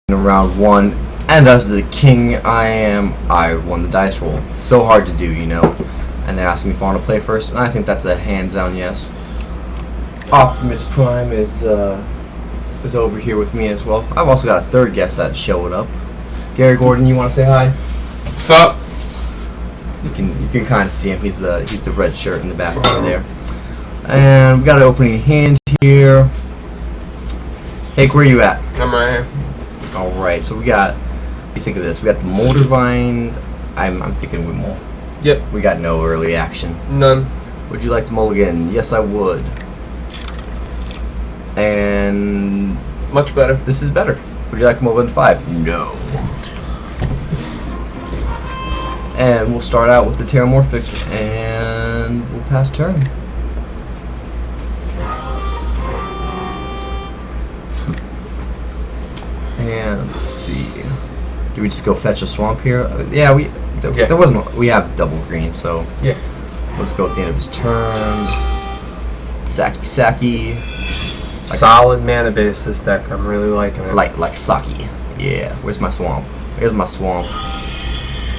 in round one, and as the king I won the dice roll. So hard to do, you know. And they're asking me if I want to play first, and I think that's a hands-down yes. Optimus Prime is over here with me as well. I've also got a third guest that showed up. Gary Gordon, you want to say hi? What's up? You can kind of see him. He's the red shirt in the back over there. And we got an opening hand here. Hey, where are you at? I'm right here. All right. So we got. You think of this? We got the Moldervine. I'm thinking we mull. Yep. We got no early action. None. Would you like to mull again? Yes, I would. And Much better. this is better. Would you like to mull in 5? No. And we'll start out with the Terramorphic, and we'll pass turn. And let's see. Do we just go fetch a swamp here? Yeah, there wasn't. We have double green, so Yeah. let's go at the end of his turn. Saki. Solid mana base this deck. I'm really liking it. Like Saki. Yeah. Where's my swamp? Here's my swamp.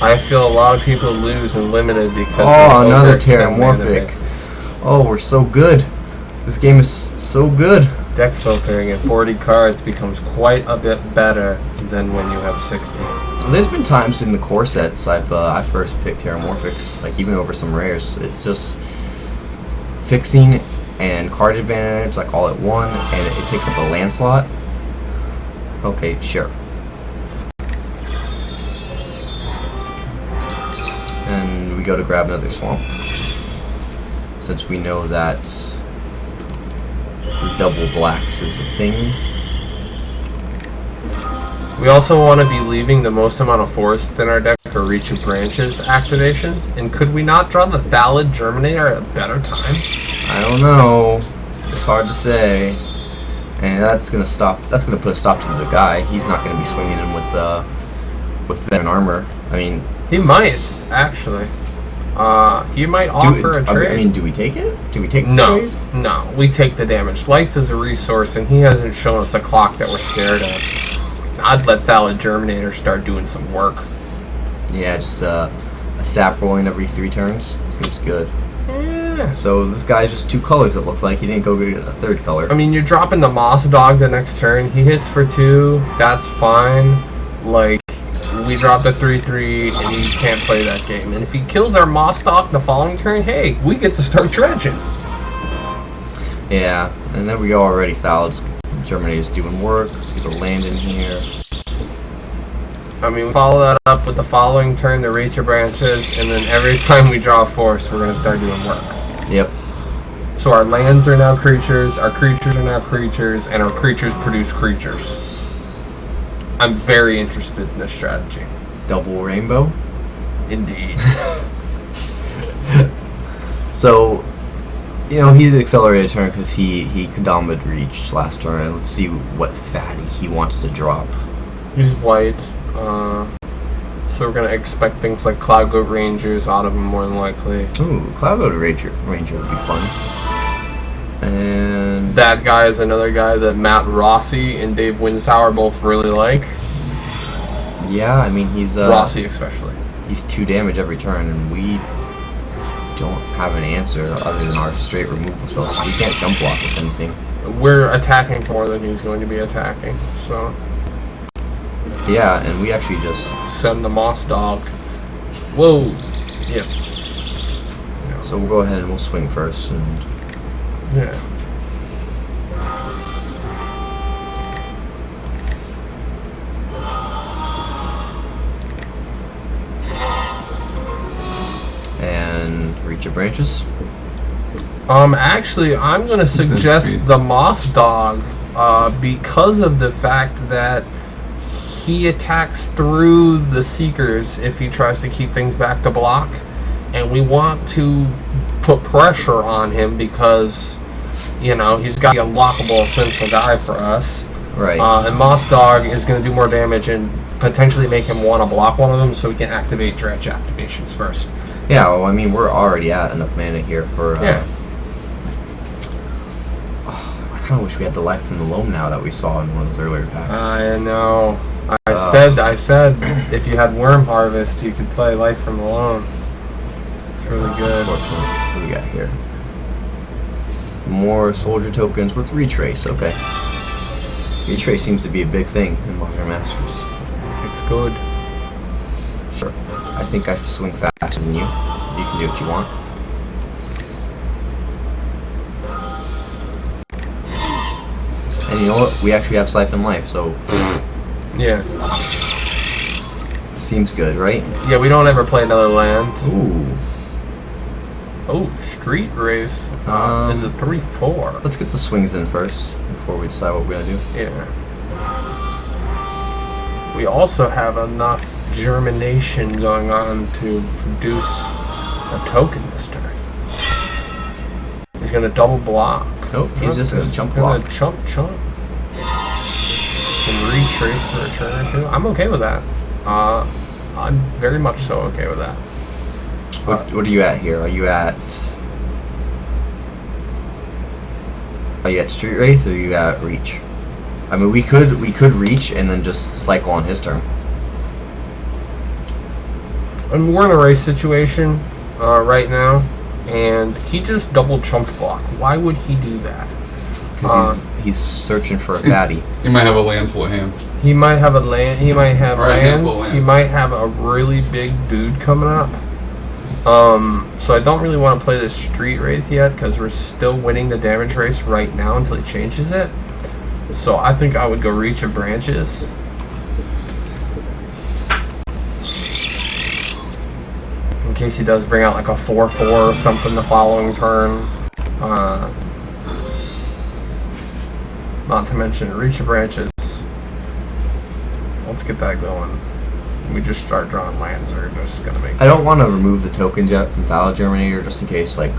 I feel a lot of people lose in limited because Oh, another overextend mana Terramorphic. bases. Oh, we're so good. This game is so good. Deck filtering at 40 cards becomes quite a bit better than when you have 60. There's been times in the core sets I first picked Terramorphics, like even over some rares. It's just fixing and card advantage, like all at one, and it takes up a land slot. Okay, sure. And we go to grab another swamp, since we know that the double blacks is a thing. We also want to be leaving the most amount of forest in our deck for Reach of Branches activations. And could we not draw the Thallid Germinator at a better time? I don't know. It's hard to say. And that's gonna stop. That's gonna put a stop to the guy. He's not gonna be swinging in with an armor. I mean, He might, actually. He might offer a trade. I mean, do we take it? Do we take the No, trade? no. We take the damage. Life is a resource, and he hasn't shown us a clock that we're scared of. I'd let Thallid Germinator start doing some work. Yeah, just a sap rolling every 3 turns. Seems good. Yeah. So this guy's just 2 colors, it looks like. He didn't go get a 3rd color. I mean, you're dropping the Moss Dog the next turn. He hits for 2. That's fine. Like, we drop the 3/3, and he can't play that game. And if he kills our Moss Dog the following turn, hey, we get to start dredging. Yeah, and there we go already. Thallid's Germinator's doing work. Let's get a land in here. I mean, we follow that up with the following turn, the Reach of Branches, and then every time we draw a force, we're going to start doing work. Yep. So our lands are now creatures, our creatures are now creatures, and our creatures produce creatures. I'm very interested in this strategy. Double rainbow. Indeed. So, you know, he's accelerated turn because he Kodama reached last turn. Let's see what fatty he wants to drop. He's white, so we're going to expect things like Cloud Goat Rangers out of him more than likely. Ooh, Cloud Goat Ranger would be fun. And That guy is another guy that Matt Rossi and Dave Winstower both really like. yeah, I mean he's Rossi especially. he's 2 damage every turn, and we don't have an answer other than our straight removal spells. We can't jump block with anything. We're attacking more than he's going to be attacking, so Yeah, and we actually just send the Moss Dog. Whoa. Yep. so we'll go ahead and we'll swing first. And Yeah. Reach of Branches. Actually, I'm going to suggest the Moss Dog because of the fact that he attacks through the Seekers if he tries to keep things back to block. And we want to put pressure on him because, you know, he's got the unblockable essential guy for us. Right. And Moss Dog is going to do more damage and potentially make him want to block one of them so we can activate dredge activations first. Yeah, well, I mean, we're already at enough mana here for... Yeah. I kind of wish we had the Life from the Loam now that we saw in one of those earlier packs. I know. I said, if you had Worm Harvest, you could play Life from the Loam. It's really good. What do we got here? More soldier tokens with retrace. Okay. Retrace seems to be a big thing in Modern Masters. It's good. Sure. I think I should swing faster than you. You can do what you want. And you know what? We actually have Siphon Life, so... Yeah. Seems good, right? Yeah, we don't ever play another land. Ooh. Oh, Street Race. Is it 3-4? Let's get the swings in first, before we decide what we're gonna do. Yeah. We also have enough germination going on to produce a token this turn. He's gonna double block. Nope, he's just gonna jump gonna block. Chump. And retrace for a turn or two. I'm okay with that. I'm very much so okay with that. What are you at here? Are you at Street Wraith or are you at Reach? I mean, we could reach and then just cycle on his turn. And we're in a race situation right now, and he just double chumped block. Why would he do that? Because he's searching for a fatty. He might have a land full of hands. He might have a land. He might have Or a handful of lands. He lands. might have a really big dude coming up. So I don't really want to play this Street Wraith yet because we're still winning the damage race right now until he changes it. So I think I would go Reach of Branches. In case he does bring out like a 4/4 or something the following turn. Not to mention Reach of Branches. Let's get that going. We just start drawing lands, or just gonna make. I don't want to remove the tokens yet from Thalo Germinator just in case, like,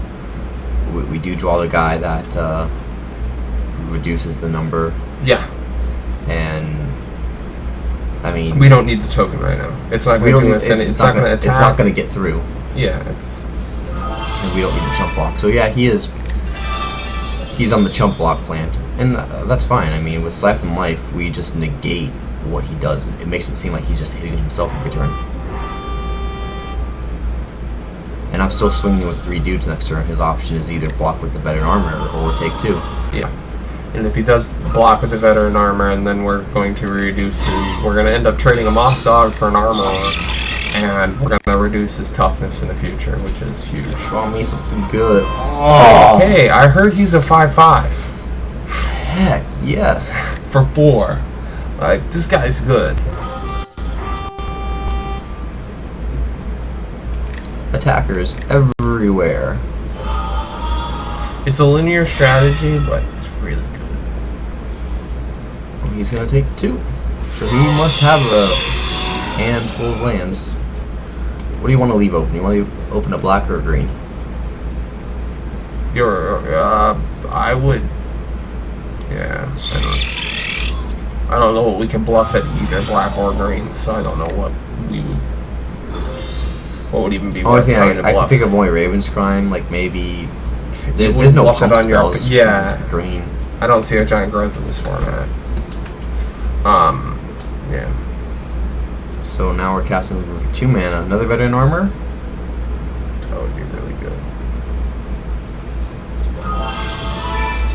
we do draw the guy that reduces the number. Yeah. And I mean, We don't need the token right now. It's not we going don't to do need, us any. It's not going to attack. It's not going to get through. Yeah, it's. And we don't need the chump block. So yeah, he's on the chump block plan, and that's fine. I mean, with Siphon Life, we just negate what he does. It makes it seem like he's just hitting himself every turn. And I'm still swinging with 3 dudes next turn. His option is either block with the veteran armor or take 2. Yeah. And if he does block with the veteran armor, and then we're going to reduce his. We're going to end up trading a moss dog for an armor, and we're going to reduce his toughness in the future, which is huge. Draw me something good. Oh! Hey, I heard he's a 5/5. Heck, yes. For 4. Like, this guy's good. Attackers everywhere. It's a linear strategy, but it's really good. Oh, he's gonna take 2. So he must have a handful of lands. What do you want to leave open? You want to open a black or a green? I would. Yeah, I don't know what we can bluff at either black or green, so I don't know what we would. What would even be Only worth thing trying to I bluff. can think of only Raven's Crime, like maybe. You There's no bluff it pump on your- spells. yeah. Green. I don't see a giant growth in this format. Yeah. So now we're casting for 2 mana. Another veteran armor. That would be really good.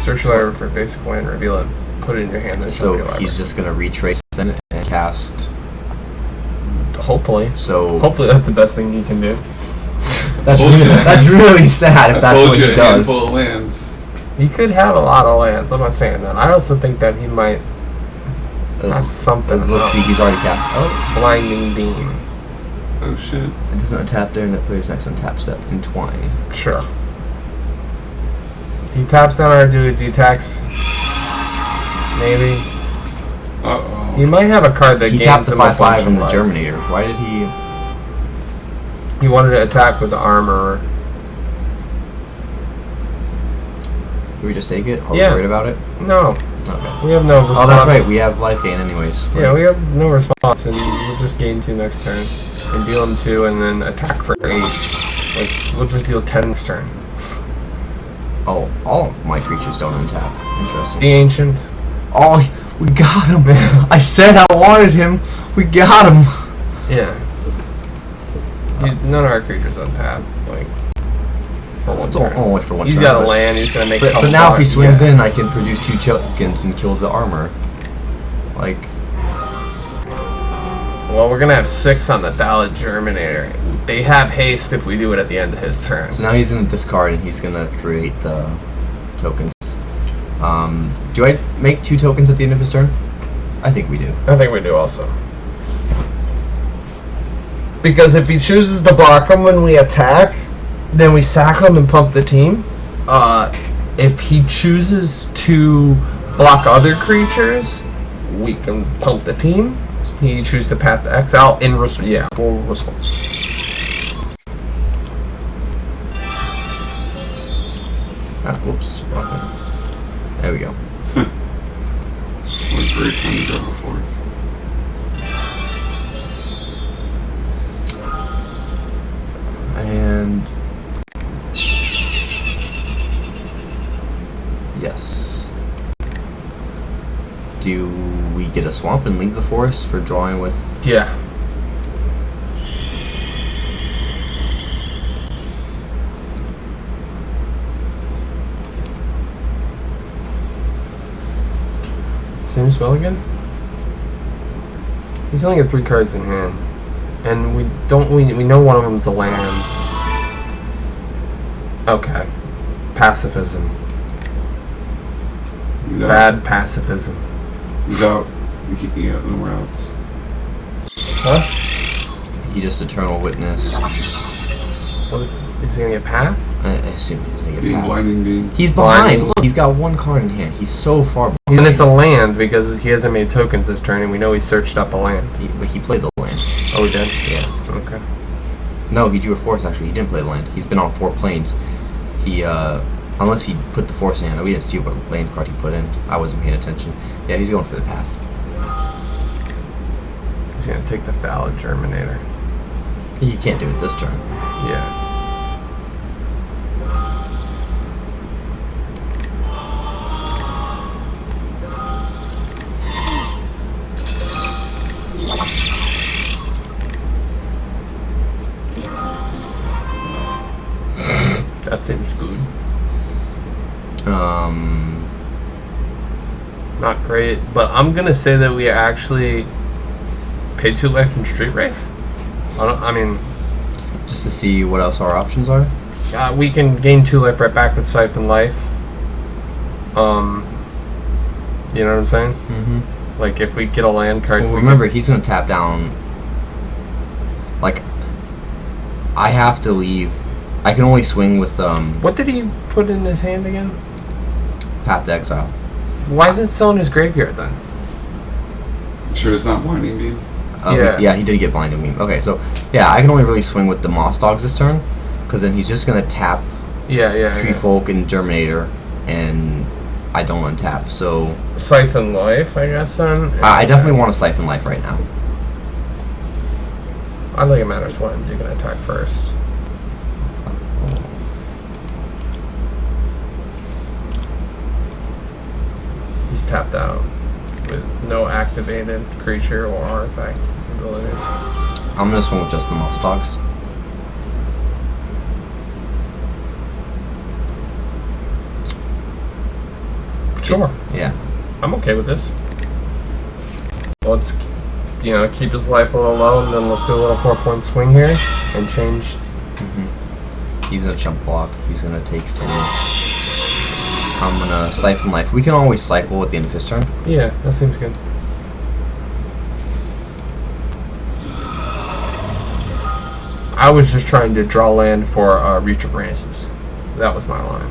Search library for basic land, reveal it, put it in your hand, then show your So library. he's just gonna retrace then and cast. Hopefully. So Hopefully that's the best thing he can do. that's really sad if that's what he A does. handful of lands. He could have a lot of lands, I'm not saying that. I also think that he might have something. Let's see, he's already cast. Oh, Blinding Beam. Oh shit. it doesn't untap during that player's next untap step. Entwine. Sure. He taps down our dudes, he attacks. Maybe. Uh-oh. He might have a card that He gains tapped the him a 5/5 bunch in of the life. Germinator. Why did he? He wanted to attack with the armor. Did we just take it? Are Yeah. we worried about it? No, Okay. we have no response. Oh, that's right. We have life gain anyways. Yeah, we have no response, and we'll just gain 2 next turn, and deal him 2, and then attack for 8. Like, we'll just deal 10 next turn. Oh, all my creatures don't untap. Interesting. The Ancient. Oh, We got him. I said I wanted him. We got him. Yeah. None of our creatures untap. Like, for one turn. Only for one He's turn. got a land. He's gonna make. But now if he swings in, I can produce 2 tokens and kill the armor. Like. Well, we're gonna have 6 on the Dalek Germinator. They have haste if we do it at the end of his turn. So now he's gonna discard and he's gonna create the tokens. Do I make 2 tokens at the end of his turn? I think we do. I think we do also. Because if he chooses to block him when we attack, then we sack him and pump the team. If he chooses to block other creatures, we can pump the team. He chooses to Path to Exile in full response. Whoops. Okay. There we go. What a great time to go before us. And yes. Do we get a swamp and leave the forest for drawing with? Yeah. Same spell again? He's only got 3 cards in hand. And we know one of them's a land. Okay. Pacifism. He's out. Bad pacifism. He's out. We keep me out nowhere else. Huh? He just Eternal Witness. What is he gonna get Path? I assume he's gonna get Being Path. blinding beam. He's behind. Blinding. Look, he's got 1 card in hand. He's so far behind. And it's a land because he hasn't made tokens this turn, and we know he searched up a land. But he played the land. Oh, he did? Yeah. Okay. No, he drew a force. Actually, he didn't play the land. He's been on 4 planes. He unless he put the force in hand. We didn't see what land card he put in. I wasn't paying attention. Yeah, he's going for the path. He's gonna take the Dalek Germinator. He can't do it this turn. Yeah. That seems good. Not great, but I'm gonna say that we actually paid 2 life from Street Wraith. I mean, Just to see what else our options are. we can gain 2 life right back with Siphon Life. You know what I'm saying? Mm-hmm. Like if we get a land card. Well, remember, he's gonna tap down. Like, I have to leave. I can only swing with What did he put in his hand again? Path to Exile. Why is it still in his graveyard then? Sure, it's not blinding beam. Yeah. He did get blinding beam. Okay, so yeah, I can only really swing with the Moss Dogs this turn, because then he's just gonna tap Tree Folk and Germinator, and I don't untap. So Siphon Life, I guess then. I definitely want to Siphon Life right now. I think it matters when you can attack first. He's tapped out with no activated creature or artifact abilities. I'm gonna swing with just the Moss Dogs. Sure. Yeah. I'm okay with this. Let's, keep his life a little low, and then let's do a little 4-point swing here and change. He's gonna chump block. He's gonna take 3. I'm gonna Siphon Life. We can always cycle at the end of his turn. Yeah, that seems good. I was just trying to draw land for Reach of Branches. That was my line.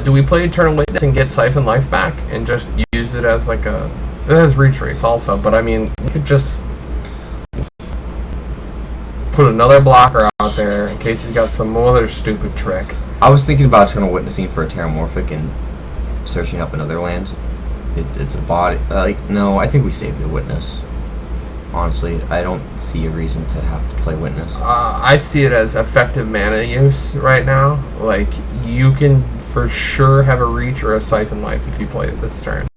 Do we play Eternal Witness and get Siphon Life back and just use it as like a... It has Reach Race also, but I mean, you could just put another blocker out there in case he's got some other stupid trick. I was thinking about Eternal Witnessing for a Terramorphic and searching up another land. It's a body. No, I think we save the Witness. Honestly, I don't see a reason to have to play Witness. I see it as effective mana use right now. Like, you can for sure have a reach or a siphon life if you play it this turn.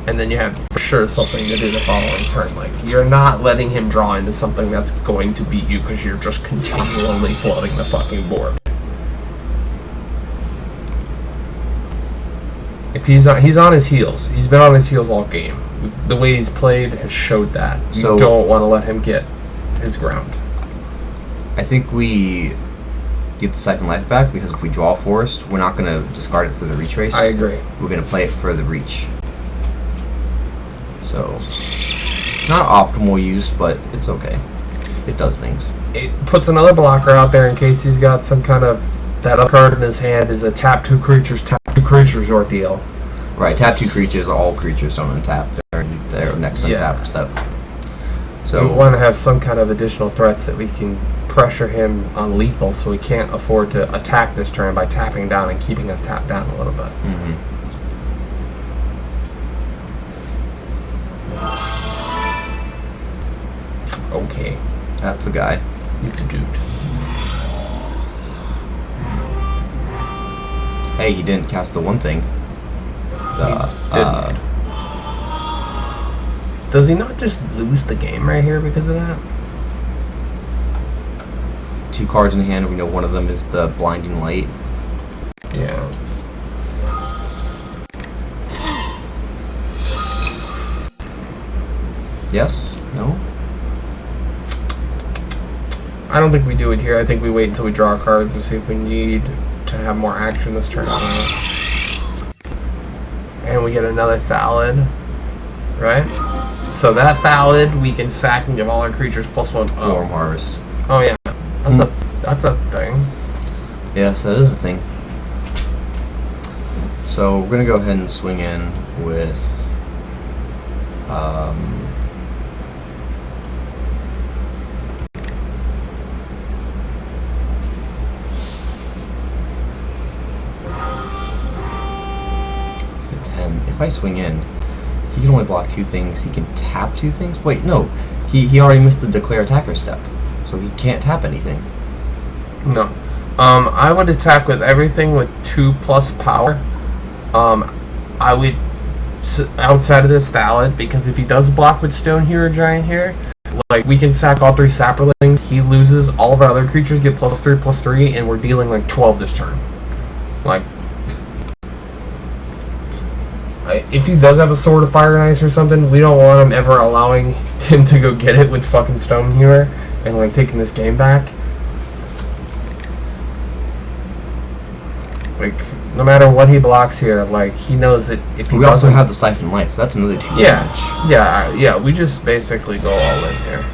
And then you have for sure something to do the following turn. Like, you're not letting him draw into something that's going to beat you because you're just continually flooding the fucking board. If he's on his heels. He's been on his heels all game. The way he's played has showed that. You don't want to let him get his ground. I think we get the Siphon Life back because if we draw a forest, we're not going to discard it for the reach race. I agree. We're going to play it for the reach. So, not optimal use, but it's okay. It does things. It puts another blocker out there in case he's got some kind of... That other card in his hand is a tap 2 creatures ordeal. Right, tap 2 creatures, all creatures don't untap during their next untap step. So we want to have some kind of additional threats that we can pressure him on lethal so we can't afford to attack this turn by tapping down and keeping us tapped down a little bit. Okay. That's a guy. He's a dude. Hey, he didn't cast the one thing. Does he not just lose the game right here because of that? 2 cards in hand. We know one of them is the Blinding Light. Yeah. Yes? No? I don't think we do it here. I think we wait until we draw a card and see if we need to have more action this turn. And we get another Thallid, right? So that Thallid we can sack and give all our creatures +1. Warm Harvest. Oh yeah, that's a thing. Yes, that is a thing. So we're gonna go ahead and swing in with if I swing in, he can only block 2 things. He can tap 2 things? Wait, no. He already missed the declare attacker step. So he can't tap anything. No. I would attack with everything with 2+ power. I would outside of this Thallid, because if he does block with Stone here or Giant here, like, we can sack all 3 Saprolings. He loses, all of our other creatures get +3/+3, and we're dealing like 12 this turn. Like, if he does have a Sword of Fire and Ice or something, we don't want him ever allowing him to go get it with fucking Stone Healer and like taking this game back. Like, no matter what he blocks here, like, he knows that if he we also have the Siphon Life, so that's another 2 damage. Yeah, we just basically go all in here.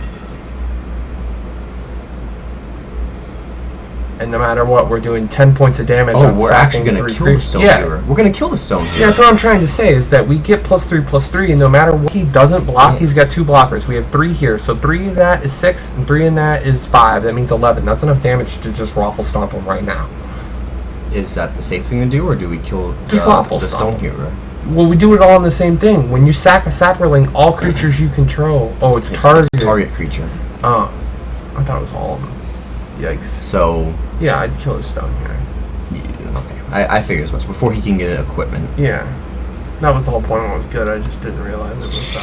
And no matter what, we're doing 10 points of damage. Oh, we're actually going to kill the Stone Healer. We're going to kill the Stone Healer. Yeah, that's what I'm trying to say, is that we get +3/+3, and no matter what he doesn't block, he's got 2 blockers. We have 3 here, so 3 in that is 6, and 3 in that is 5. That means 11. That's enough damage to just Raffle Stomp him right now. Is that the safe thing to do, or do we kill the Stone Healer? Well, we do it all in the same thing. When you sack a Saproling, all creatures you control... Oh, it's target. It's target creature. Oh, I thought it was all of them. Yikes. So... Yeah, I'd kill his Stone Healer. Yeah, okay. I figured as much. Before he can get equipment. Yeah. That was the whole point when it was good. I just didn't realize it was...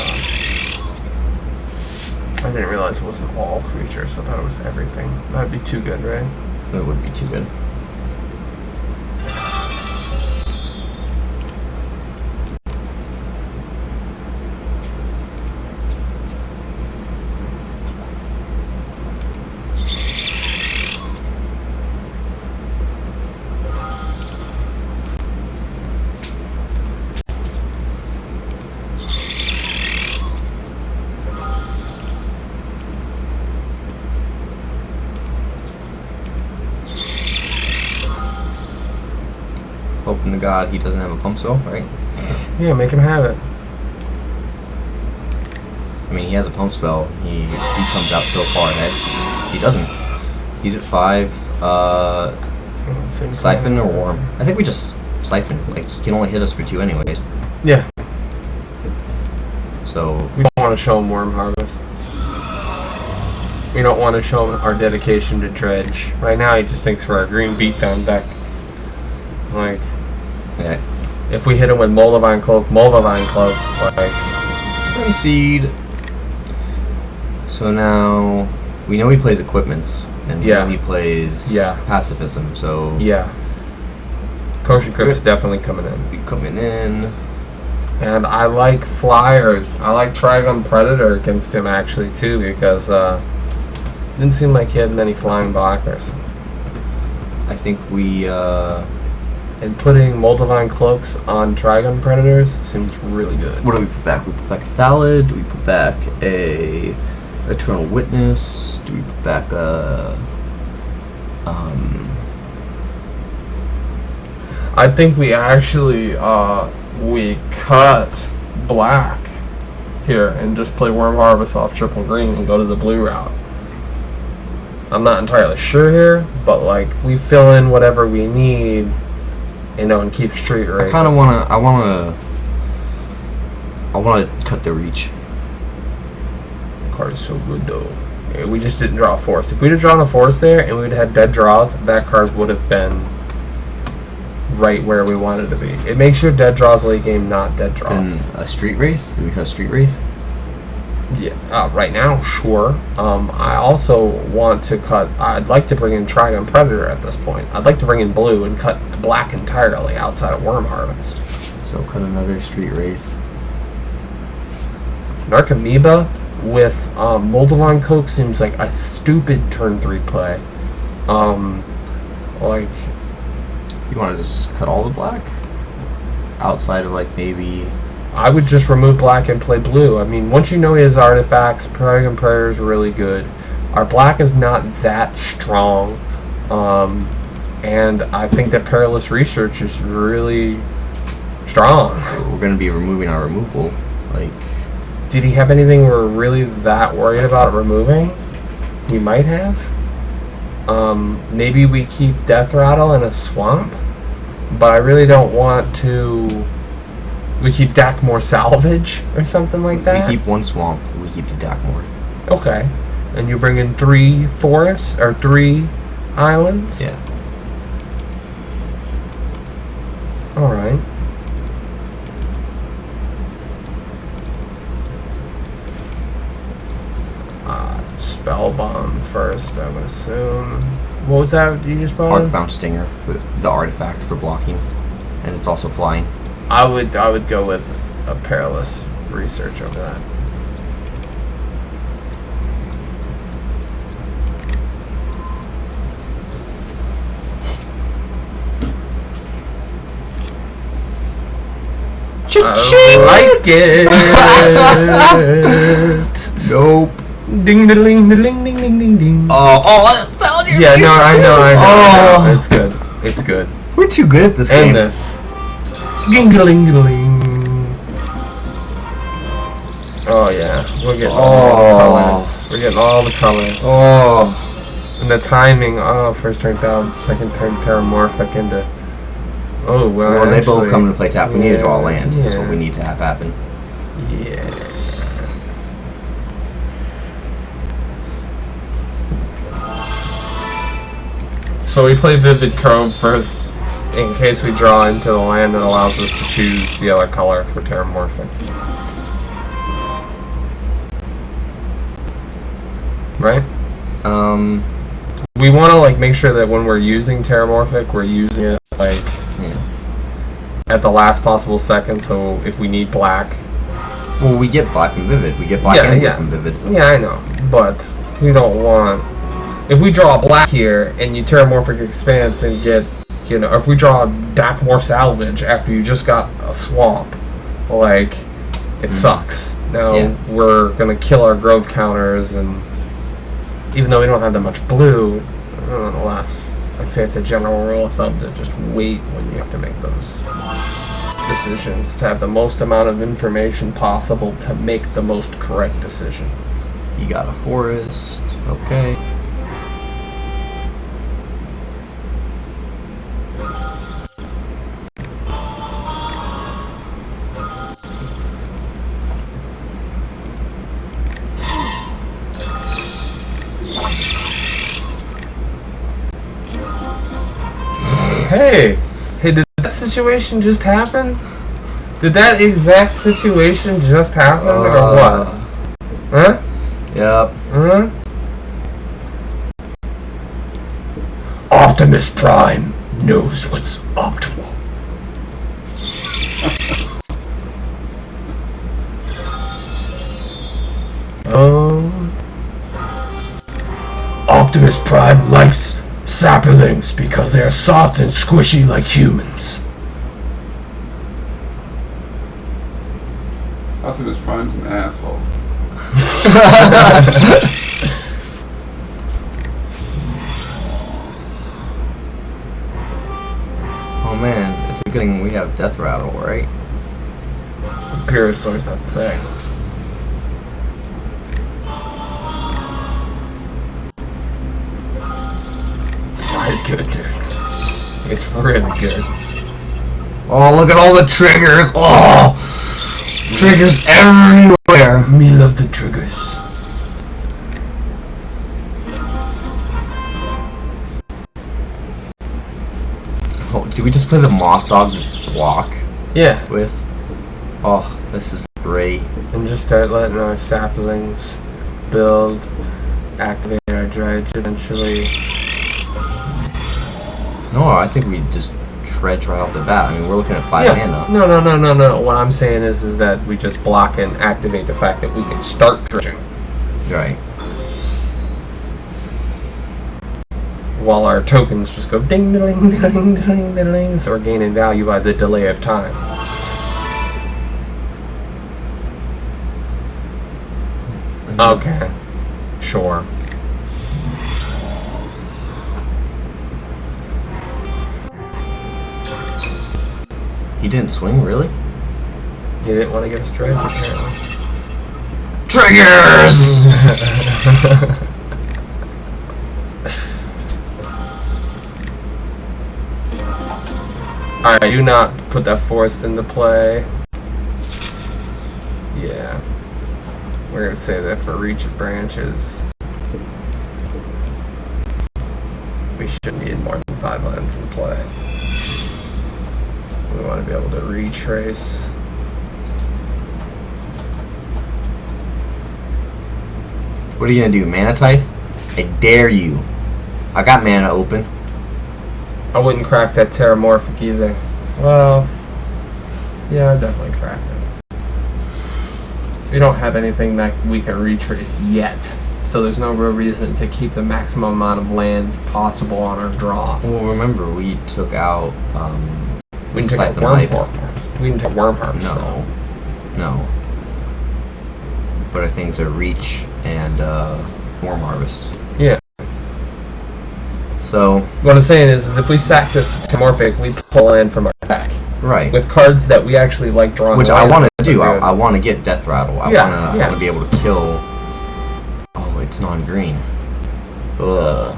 I didn't realize it wasn't all creatures. I thought it was everything. That'd be too good, right? It would be too good. Hoping to God he doesn't have a pump spell, right? Yeah, make him have it. I mean, he has a pump spell. He comes out so far ahead. He doesn't. He's at 5. Siphon or Worm? I think we just Siphon. Like, he can only hit us for 2 anyways. Yeah. So... We don't want to show him Worm Harvest. We don't want to show him our dedication to Dredge. Right now, he just thinks we're a green beatdown deck. Like, Yeah. if we hit him with Moldavine Cloak, like, Concede. So now we know he plays equipments, and we Yeah. know he plays Yeah. pacifism. So yeah. Potion Crypt's definitely coming in. we coming in. And I like flyers. I like Trigon Predator against him, actually, too, because didn't seem like he had many flying blockers. I think we. And putting Moldavine Cloaks on Trigon Predators seems really good. What do we put back? We put back a Thallid. Do we put back a Eternal Witness? Do we put back a? I think we actually we cut black here and just play Worm Harvest off triple green and go to the blue route. I'm not entirely sure here, but like we fill in whatever we need, you know, and keep street rate. I kind of wanna. I wanna cut the reach. Card is so good though. Yeah, we just didn't draw a forest. If we'd have drawn a forest there and we'd had dead draws, that card would have been right where we wanted to be. It makes your dead draws late game not dead draws. Then a street race. Do we cut a street race? Yeah, right now, sure. I also want to cut. I'd like to bring in Trigon Predator at this point. I'd like to bring in blue and cut black entirely outside of Worm Harvest. So cut another street race. Narcomoeba with Moldavine Cloak seems like a stupid turn 3 play. Like, You want to just cut all the black? Outside of like maybe. I would just remove black and play blue. I mean, once you know his artifacts, Trigon Predator is really good. Our black is not that strong. And I think that Perilous Research is really strong. We're gonna be removing our removal. Like, Did he have anything we're really that worried about removing? We might have. Maybe we keep Death Rattle in a swamp, but I really don't want to. We keep Dakmore Salvage or something like that. we keep one swamp. We keep the Dakmore. Okay, and you bring in 3 forests or 3 islands. Yeah. All right. Spellbomb first, I would assume. What was that you just bought? Arcbound Stinger for the artifact for blocking, and it's also flying. I would go with a Perilous Research over that. I like it. Nope. Ding ding ding ding ding ding ding ding. Oh, that's nostalgia. Yeah, no, I know. Oh. It's good. It's good. We're too good at this game. And this. Ding-a-ling-a-ling. Oh yeah, we're getting all the colors. We're getting all the colors. Oh. And the timing. Oh, first turn down, second turn Terramorphic into. Oh well. Well, they actually, both come into play tap. We need to draw lands. That's yeah. what we need to have happen. Yeah. So we play Vivid Chrome first, in case we draw into the land that allows us to choose the other color for Terramorphic. Right? We want to like make sure that when we're using Terramorphic, we're using it like at the last possible second. So if we need black, Well, we get black from Vivid. We get black and blue from Vivid. yeah, I know, but we don't want. If we draw a black here and you Terramorphic Expanse and get, you know, if we draw a Dakmore Salvage after you just got a swamp, like, it sucks. Now we're gonna kill our growth counters, and even though we don't have that much blue, nonetheless, I'd say it's a general rule of thumb to just wait when you have to make those decisions, to have the most amount of information possible to make the most correct decision. You got a forest. Okay. Hey! Hey, did that situation just happen? Did that exact situation just happen, or what? Huh? Yep. Huh? Optimus Prime knows what's optimal. Optimus Prime likes saplings because they're soft and squishy like humans. Optimus Prime's an asshole. Oh man, it's a good thing we have Death Rattle, right? Pyrosaur's that thing. It's good, dude. It's really good. Oh, look at all the triggers! Oh! Triggers everywhere! Me love the triggers. Oh, do we just play the Moss Dog block Yeah. with? Oh, this is great. And just start letting our saplings build, activate our dredge eventually. No, I think we just dredge right off the bat. I mean, we're looking at 5 mana. No. What I'm saying is that we just block and activate the fact that we can start dredging. Right. While our tokens just go ding ding ding ding ding ding ding, so we're gaining value by the delay of time. Okay. Sure. He didn't swing, really? You didn't want to get us dredge, apparently. Triggers! Alright, do not put that forest into play. Yeah. We're gonna save that for reach of branches. We shouldn't need more than 5 lands in play. We want to be able to retrace. What are you gonna do, Mana Tithe? I dare you. I got mana open. I wouldn't crack that Terramorphic either. Well, yeah, I'd definitely crack it. We don't have anything that we can retrace yet, so there's no real reason to keep the maximum amount of lands possible on our draw. Well, remember, we took out, We can take Siphon Worm Life. Harvest. We can take Worm Harvest. No. No. But our things are Reach and, Worm Harvest. Yeah. So, What I'm saying is if we sack this Terramorphic, we pull land from our deck. right. With cards that we actually like drawing. Which I land want to with. do. I want to get Death Rattle. I Yeah, want yeah. to be able to kill... Oh, it's non-green. Ugh.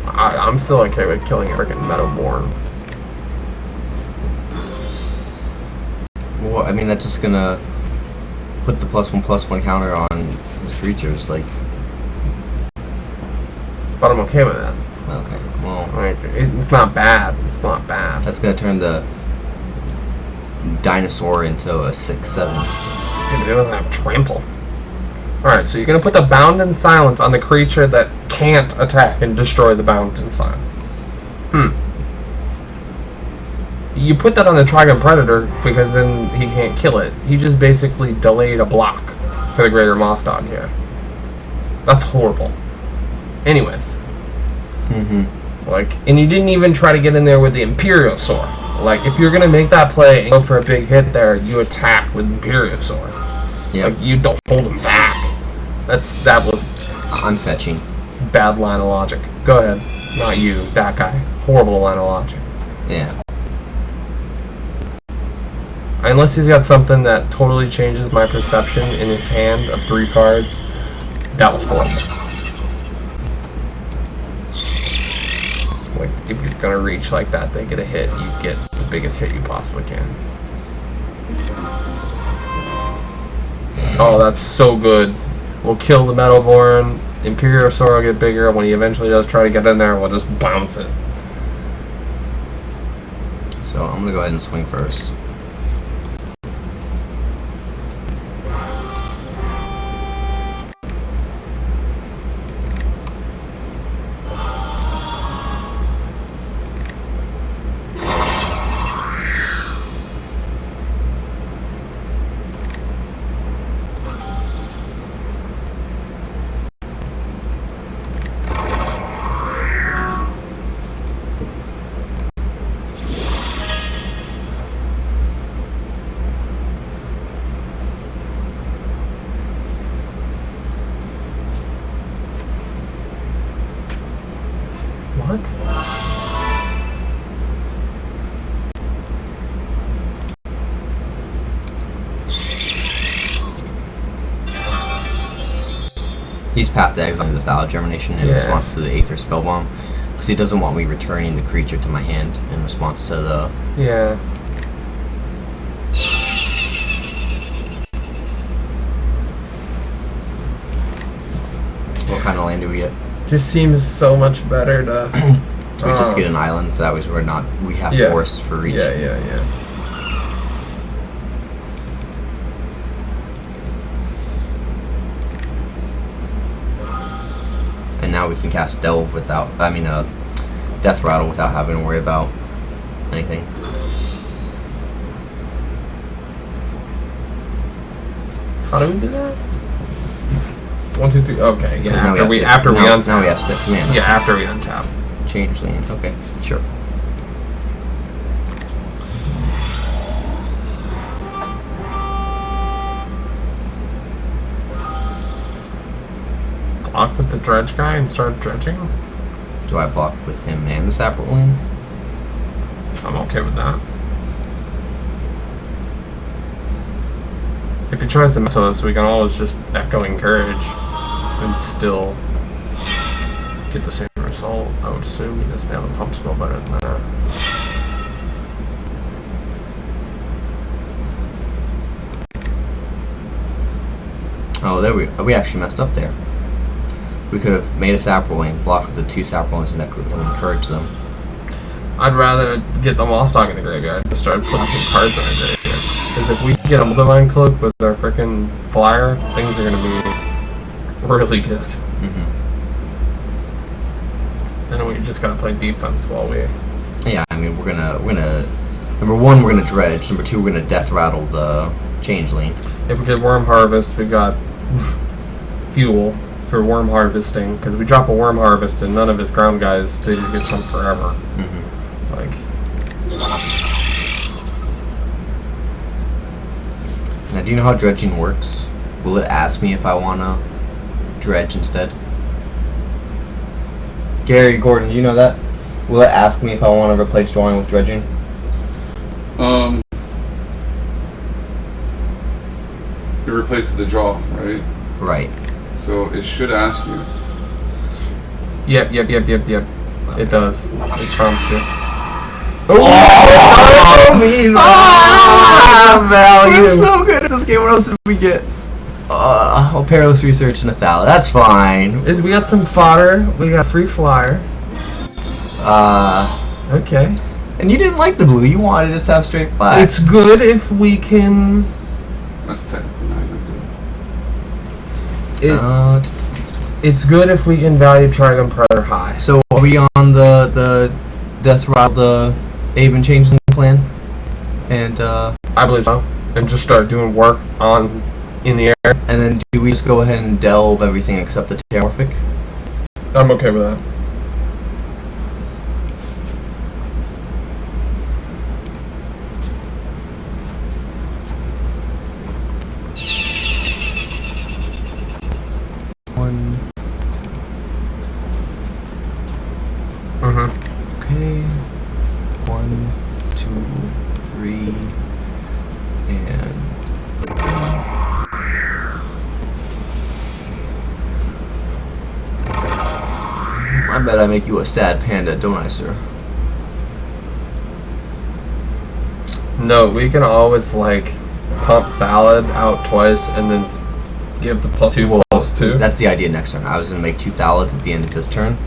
I'm still okay with killing a freaking Meadowborn. Well, I mean, that's just gonna put the +1/+1 counter on his creatures, like... But I'm okay with that. Okay, well... Like, it's not bad. It's not bad. That's gonna turn the dinosaur into a 6/7. Yeah, but it doesn't have trample. Alright, so you're gonna put the Bound in Silence on the creature that can't attack and destroy the Bound in Silence. You put that on the Trigon Predator because then he can't kill it. He just basically delayed a block for the Greater Moss Dog here. That's horrible. Anyways. Like, and you didn't even try to get in there with the Imperiosaur. Like, if you're gonna make that play and go for a big hit there, you attack with Imperiosaur. Yep. Like, you don't hold him back. That was I'm fetching. bad line of logic. Go ahead. Not you, that guy. Horrible line of logic. Yeah. Unless he's got something that totally changes my perception in his hand of 3 cards, that was horrible. Like, if you're gonna reach like that, they get a hit, you get the biggest hit you possibly can. Oh, that's so good. We'll kill the Metalborn, Imperiosaur will get bigger, when he eventually does try to get in there, we'll just bounce it. So So I'm gonna go ahead and swing first. What? He's Path to Exile the Thal Germination in response to the Aether Spell Bomb. Because he doesn't want me returning the creature to my hand in response to the... Yeah. What kind of land do we get? Just seems so much better to... Do we just get an island? That way we're not... We have forests for reach. Yeah. And now we can cast Delve without... I mean, Death Rattle without having to worry about anything. How do we do that? 1, 2, 3. Okay, yeah. Now After we untap. Now we have 6 mana. Yeah, after we untap. Changeling. Okay, sure. Block with the dredge guy and start dredging? Do I block with him and the Sapperling? I'm okay with that. If he tries to mess with us, we can always just Echo Encourage and still get the same result. I would assume he doesn't have a pump spell better than that. Oh, there we actually messed up there. We could have made a Sapperling, blocked with the 2 Sapperlings, and that could have encouraged them. I'd rather get the Moss Dog in the graveyard and start putting some cards in the graveyard. Because if we get a Multiline Cloak with our frickin' flyer, things are gonna be really good. And then we just gotta play defense while we... Yeah, I mean, we're gonna number 1, we're gonna dredge. Number 2, we're gonna Death Rattle the Changeling. If we did Worm Harvest, we got fuel for Worm Harvesting. Because we drop a Worm Harvest and none of his ground guys, they just get chunked forever. Like... Now, do you know how dredging works? Will it ask me if I wanna dredge instead? Gary, Gordon, do you know that? Will it ask me if I want to replace drawing with dredging? It replaces the draw, right? Right. So it should ask you. Yep. It does. It prompts you. Value! We're so good at this game. What else did we get? Perilous Research and a Thal. That's fine. We got some fodder. We got free flyer. Okay. And you didn't like the blue. You wanted to just have straight black. It's good if we can... That's technically not good. It's good if we can value Trigon Predator high. So are we on the Death Rattle, the Aven Changeling plan? And I believe so. And just start doing work on in the air. And then do we just go ahead and delve everything except the Terramorphic? I'm okay with that. Okay. 1, 2, 3, and I bet I make you a sad panda, don't I, sir? No, we can always like pump Ballad out twice and then give the +2 +2. That's the idea next turn. I was gonna make 2 Thalids at the end of this turn.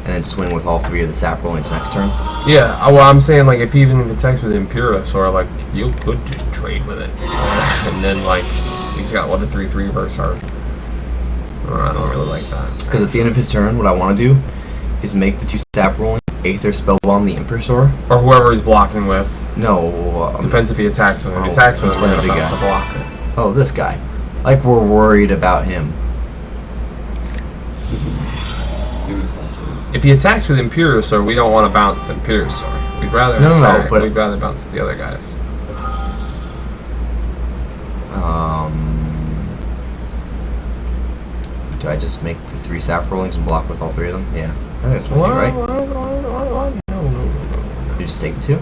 and then swing with all 3 of the sap rollings next turn. Yeah, well, I'm saying, like, if even if it attacks with Imperiusaur, like, you could just trade with it. And then, like, he's got, what, a 3/3 reverse hard. I don't really like that. Because at the end of his turn, what I want to do is make the 2 sap rollings Aether Spellbomb the Impersor. Or whoever he's blocking with. No. Depends if he attacks with him. If he attacks with him, one we're of going the to block it. Oh, this guy. Like we're worried about him. If he attacks with Imperiusaur, we don't want to bounce the Imperiusaur. We'd rather attack, but we'd rather bounce the other guys. Do I just make the 3 sap rollings and block with all 3 of them? Yeah. I think that's what I do, right? No. You just take the 2?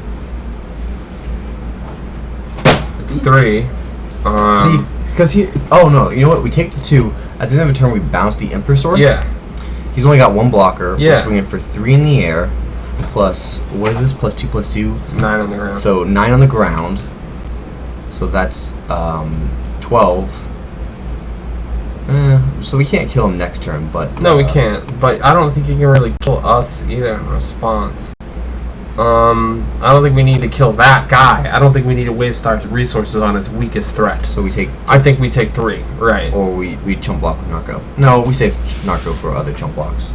It's 3. See, because he... Oh, no. You know what? We take the 2. At the end of the turn, we bounce the Impersor. Yeah. He's only got 1 blocker. Yeah. We're swinging for 3 in the air. Plus... What is this? Plus 2, plus 2? 9 on the ground. So, 9 on the ground. So, that's 12. So we can't kill him next turn, but... No, we can't. But I don't think he can really kill us either in response. I don't think we need to kill that guy. I don't think we need to waste our resources on his weakest threat. So we take... I think we take 3, right. Or we chump block with Narco. No, we save Narco for other chump blocks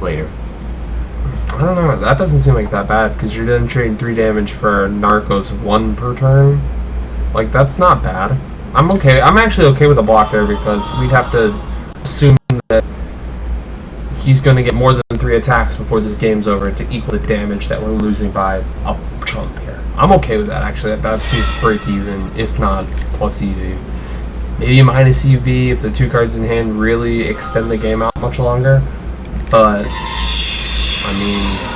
later. I don't know. That doesn't seem like that bad, because you're then trading 3 damage for Narco's 1 per turn. Like, that's not bad. I'm okay. I'm actually okay with a block there, because we'd have to assume that he's going to get more than 3 attacks before this game's over to equal the damage that we're losing by a chump here. I'm okay with that, actually. That seems break even, if not plus EV. Maybe a minus EV if the 2 cards in hand really extend the game out much longer. But, I mean...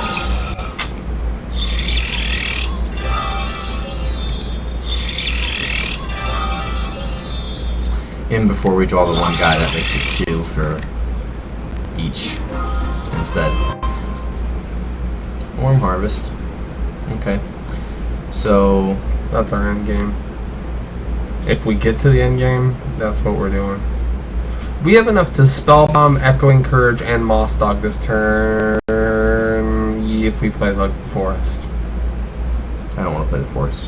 In before we draw the 1 guy, that makes it 2 for each instead. Warm Harvest. Okay. So... That's our end game. If we get to the end game, that's what we're doing. We have enough to Spellbomb, Echoing Courage, and Moss Dog this turn if we play the Forest. I don't want to play the Forest.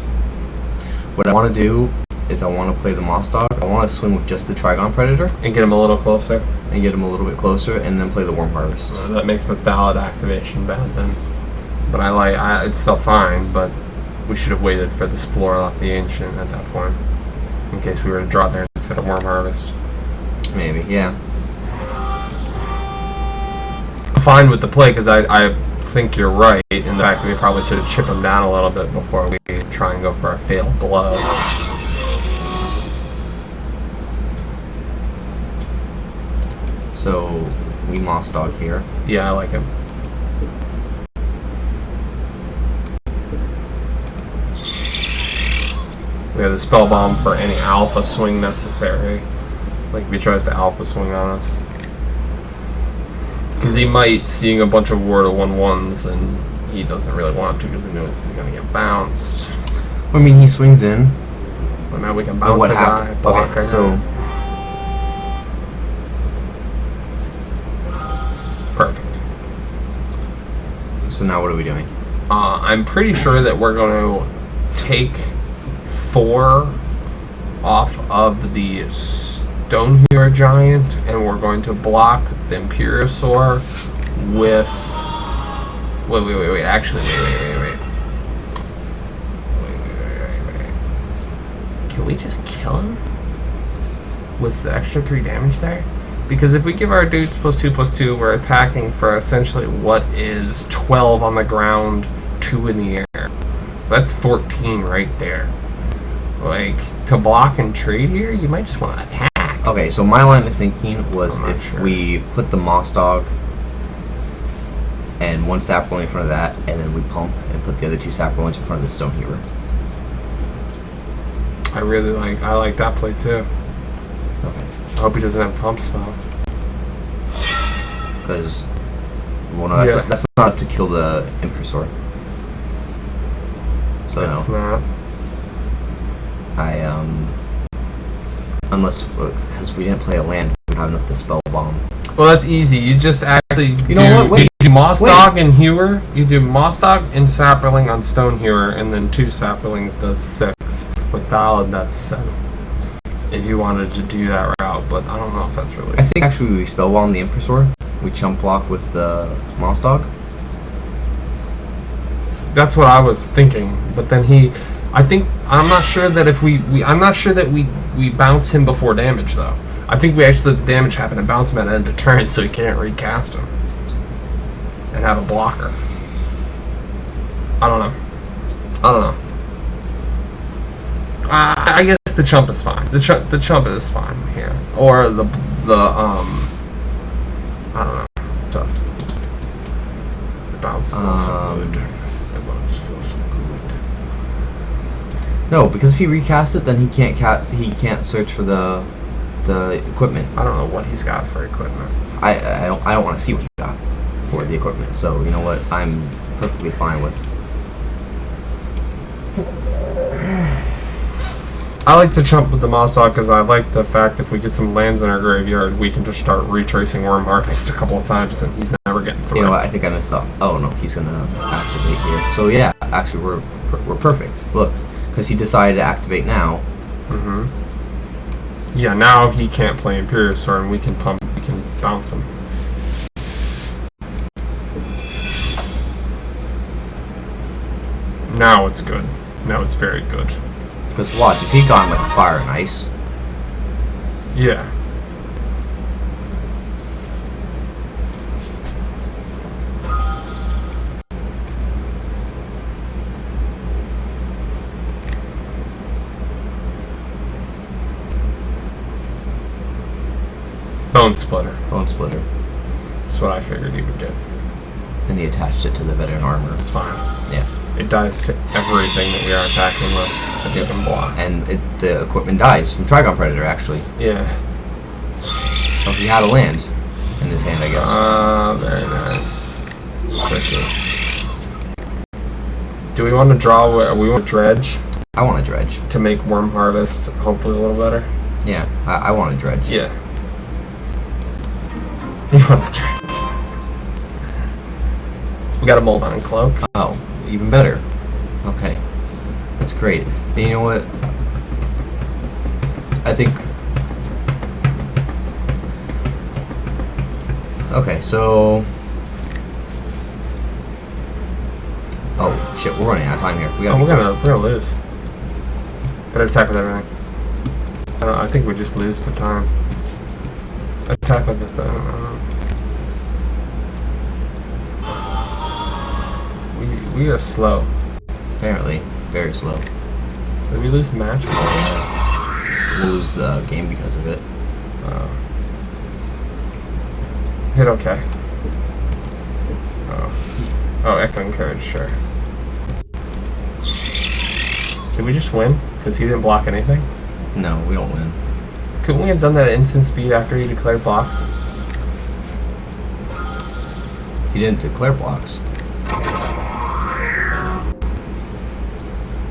What I want to do is I want to play the Moss Dog. I want to swing with just the Trigon Predator. And get him a little closer. And get him a little bit closer, and then play the Worm Harvest. That makes the valid activation bad then. But it's still fine, but we should have waited for the Splorer off the Ancient at that point. In case we were to draw there instead of Worm Harvest. Maybe, yeah. Fine with the play, because I think you're right in the fact that we probably should have chipped him down a little bit before we try and go for a failed blow. So, we Moss Dog here. Yeah, I like him. We have the Spellbomb for any alpha swing necessary. Like if he tries to alpha swing on us. Because he might, seeing a bunch of War to 1/1s, and he doesn't really want to because he knows he's going to get bounced. I mean, he swings in. But now we can bounce a guy, block okay, so... Perfect. So now what are we doing? I'm pretty sure that we're going to take 4 off of the Stone Hero Giant, and we're going to block the Imperiusaur with... Wait. Actually, wait. Can we just kill him with the extra 3 damage there? Because if we give our dudes +2/+2, we're attacking for essentially what is 12 on the ground, 2 in the air. That's 14 right there. Like, to block and trade here, you might just want to attack. Okay, so my line of thinking was if we put the Moss Dog and 1 sap rolling in front of that, and then we pump and put the other 2 sap rollings in front of the Stone Hero. I like that play too. Okay. I hope he doesn't have pump spell. Because, well, no, that's not enough to kill the Impersor. So it's not. Unless, because we didn't play a land, we don't have enough to spell bomb. Well, that's easy. You just add You know what? Wait. You do Moss Dog and Hewer. You do Moss Dog and Sapperling on Stone Hewer, and then 2 Sapperlings does 6. With Ballad, that's 7. If you wanted to do that route, but I don't know if that's really. I think actually we spell wall on the Impressor. We chump block with the Moss Dog. That's what I was thinking, but then I'm not sure that if I'm not sure that we bounce him before damage though. I think we actually let the damage happen and bounce him at end of turn so he can't recast him and have a blocker. I don't know. I guess the chump is fine. The chump is fine here, or the I don't know. Tough. The bounce is also good. The bounce is also good. No, because if he recasts it, then he can't search for the equipment. I don't know what he's got for equipment. I don't want to see what he's got for the equipment. So you know what? I'm perfectly fine with. I like to chump with the Moss Dog because I like the fact if we get some lands in our graveyard, we can just start retracing Worm Harvest a couple of times and he's never getting through. You know what? I think I missed off. Oh no, he's gonna activate here. So yeah, actually we're perfect. Look, because he decided to activate now. Mm-hmm. Yeah, now he can't play Imperial Sword and we can bounce him. Now it's good. Now it's very good. Because watch, if he got him like fire and ice. Yeah. Bone Splitter. Bone Splitter. That's what I figured he would get. And he attached it to the veteran armor. It's fine. Yeah. It dies to everything that we are attacking with that they can block. And the equipment dies from Trigon Predator, actually. Yeah. So he had a land in his hand, I guess. Very nice. Tricky. Do we want to draw? We want to dredge? I want to dredge. To make Worm Harvest hopefully a little better? Yeah, I want to dredge. Yeah. You want to dredge? We got a Mold on Cloak. Oh, even better. Okay. That's great. And you know what? I think... Okay, so... Oh, shit, we're running out of time here. We're gonna lose. Better attack with everything. I think we just lose the time. Attack with this thing. We are slow. Apparently, very slow. Did we lose the match? We'll lose the game because of it. Hit okay. Oh, Echoing Courage, sure. Did we just win? Because he didn't block anything? No, we don't win. Couldn't we have done that at instant speed after he declared blocks? He didn't declare blocks.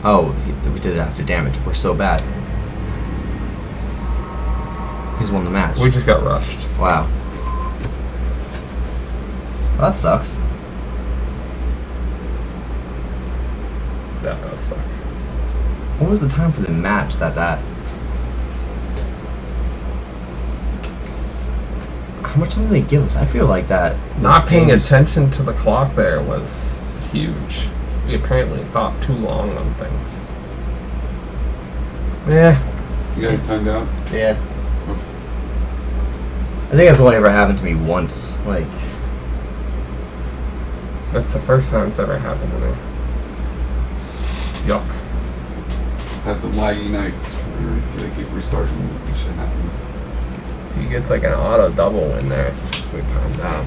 Oh, we did it after damage. We're so bad. He's won the match. We just got rushed. Wow. Well, that sucks. That does suck. What was the time for the match that... How much time did they give us? I feel like that... Not paying attention to the clock there was huge. We apparently thought too long on things. Yeah. You guys timed out? Yeah. I think that's only ever happened to me once. Like... That's the first time it's ever happened to me. Yuck. Had some laggy nights. They keep restarting when shit happens. He gets like an auto double in there. It's just we timed out.